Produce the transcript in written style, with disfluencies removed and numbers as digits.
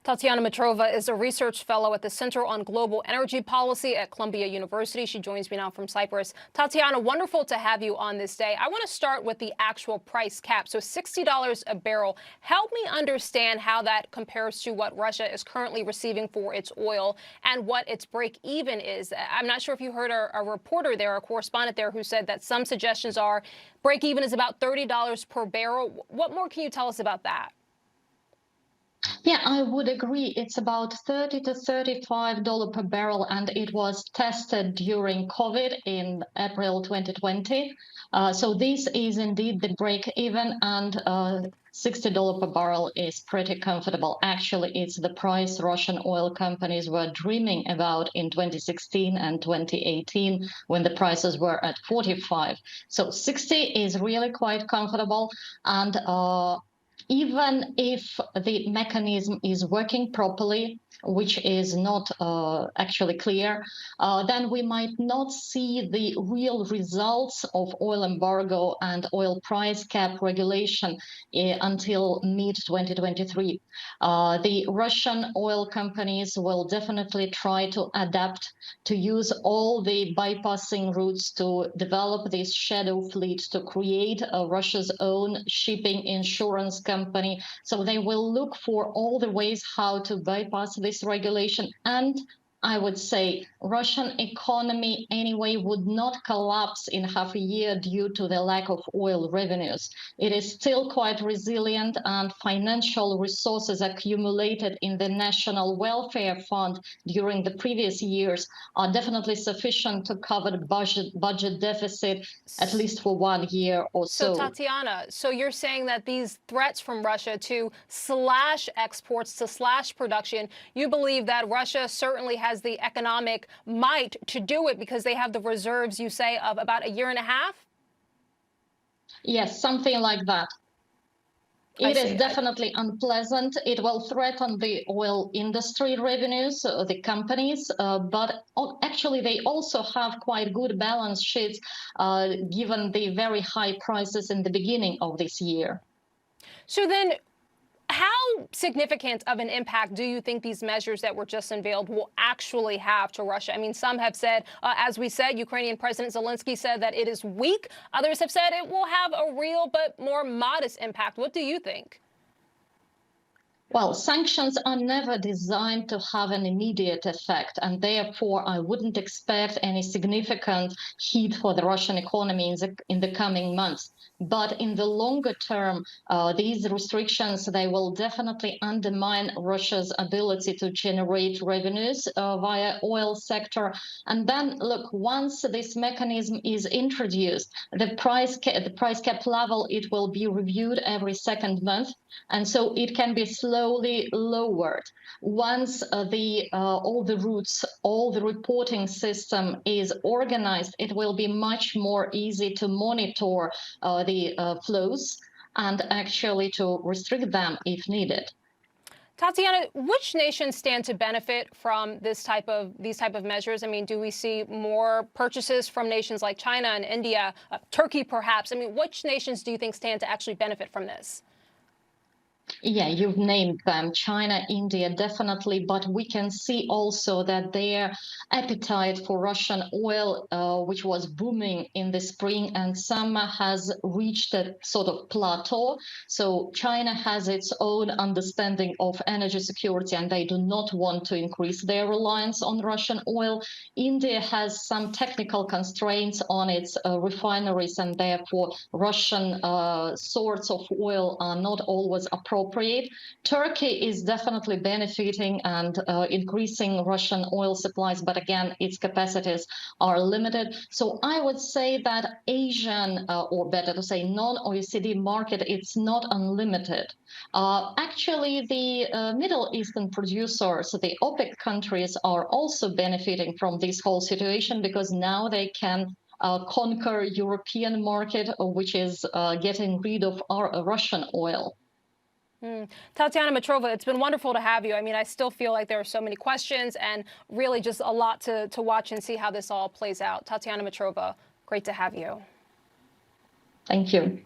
Tatiana Mitrova is a research fellow at the Center on Global Energy Policy at Columbia University. She joins me now from Cyprus. Tatiana, wonderful to have you on this day. I want to start with the actual price cap. So $60 a barrel. Help me understand how that compares to what Russia is currently receiving for its oil and what its break even is. I'm not sure if you heard a reporter there, a correspondent there, who said that some suggestions are break even is about $30 per barrel. What more can you tell us about that? Yeah, I would agree. It's about $30 to $35 per barrel, and it was tested during COVID in April 2020. So this is indeed the break even, and $60 per barrel is pretty comfortable. Actually, it's the price Russian oil companies were dreaming about in 2016 and 2018 when the prices were at 45. So 60 is really quite comfortable, and even if the mechanism is working properly, which is not actually clear, then we might not see the real results of oil embargo and oil price cap regulation until mid-2023. The Russian oil companies will definitely try to adapt to use all the bypassing routes to develop this shadow fleet to create Russia's own shipping insurance company. So they will look for all the ways how to bypass this regulation. And I would say Russian economy anyway would not collapse in half a year due to the lack of oil revenues. It is still quite resilient, and financial resources accumulated in the National Welfare Fund during the previous years are definitely sufficient to cover the budget deficit at least for 1 year or so. So, Tatiana, so you're saying that these threats from Russia to slash exports, to slash production, you believe that Russia certainly has the economic might to do it because they have the reserves, you say, of about a year and a half? Yes, something like that. It is definitely unpleasant. It will threaten the oil industry revenues, the companies, but actually they also have quite good balance sheets given the very high prices in the beginning of this year. So then, how significant of an impact do you think these measures that were just unveiled will actually have to Russia? I mean, some have said, as we said, Ukrainian President Zelensky said that it is weak. Others have said it will have a real but more modest impact. What do you think? Well, sanctions are never designed to have an immediate effect, and therefore I wouldn't expect any significant hit for the Russian economy in the coming months. But in the longer term, these restrictions, they will definitely undermine Russia's ability to generate revenues via oil sector. And then, look, once this mechanism is introduced, the price cap level, it will be reviewed every second month. And so it can be slowly lowered. Once all the routes, all the reporting system is organized, it will be much more easy to monitor the flows and actually to restrict them if needed. Tatiana, which nations stand to benefit from these type of measures? I mean, do we see more purchases from nations like China and India, Turkey perhaps? I mean, which nations do you think stand to actually benefit from this? Yeah, you've named them, China, India, definitely. But we can see also that their appetite for Russian oil, which was booming in the spring and summer, has reached a sort of plateau. So China has its own understanding of energy security, and they do not want to increase their reliance on Russian oil. India has some technical constraints on its refineries, and therefore Russian sorts of oil are not always appropriate. Turkey is definitely benefiting and increasing Russian oil supplies, but again, its capacities are limited. So I would say that Asian, or better to say non-OECD market, it's not unlimited. Actually, the Middle Eastern producers, the OPEC countries, are also benefiting from this whole situation because now they can conquer European market, which is getting rid of our Russian oil. Tatiana Mitrova, it's been wonderful to have you. I mean, I still feel like there are so many questions and really just a lot to watch and see how this all plays out. Tatiana Mitrova, great to have you. Thank you.